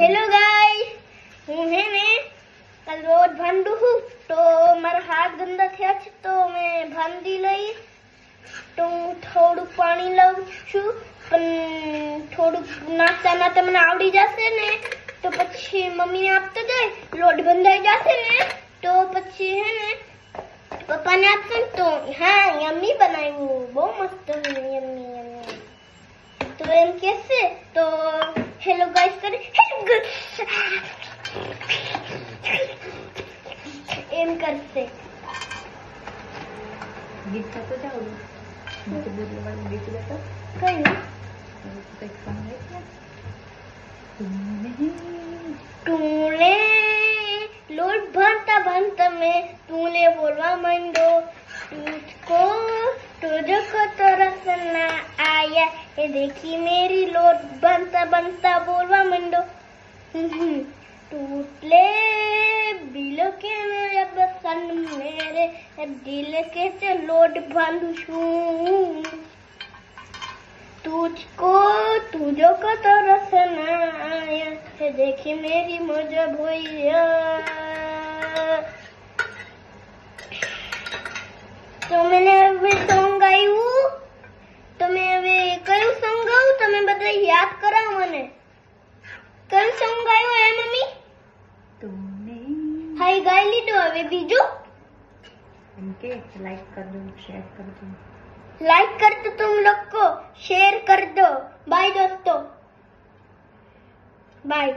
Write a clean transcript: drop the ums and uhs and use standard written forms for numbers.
hello guys, હું હે ને કાલ રોજ ભાંડું છું તો મારા હાથ ગંદા થયા છે તો મેં ભાંડી લઈ તો હું થોડું પાણી લઉં છું પણ થોડું નાસ્તા નાસ્તા મને આવડી જશે ને તો પછી મમ્મીને આપતો જાય લોટ બંધાઈ જશે ને તો પછી હે ને પપ્પાને આપશે ને તો હા યમ્મી બનાવ્યું બહુ મસ્ત યમ્મી યમ્મી તો એમ કહેશે તો હેલો ગાઈસ કરે એમ કરશે ગીત ગાતો જાઓ મેં તો બોલने वाली गीत गाता કયું तो एक सॉन्ग है क्या तूने लोट भरता भरता में तूने बोलवा मंडो तुझको तुझको तो रसना आया ये देखी मेरी लोट बनता बनता बोलवा मंडो टूटले बिलो के मेरे बसन मेरे दिल के से लोट बांधू छू तुझको तुझो को तो रसना आया है देखी मेरी मौजा भैया તો મેને હવે સોંગ ગાયું તો મેં હવે કયું સોંગ ગાઉં તમે બધા યાદ કરાવો મને કયું સોંગ ગાયું હે મમ્મી तुमने હાઈ ગાઈ લીધું હવે બીજું इनके लाइक कर दो शेयर कर दो लाइक कर दो तुम लोग को शेयर कर दो बाय दोस्तों बाय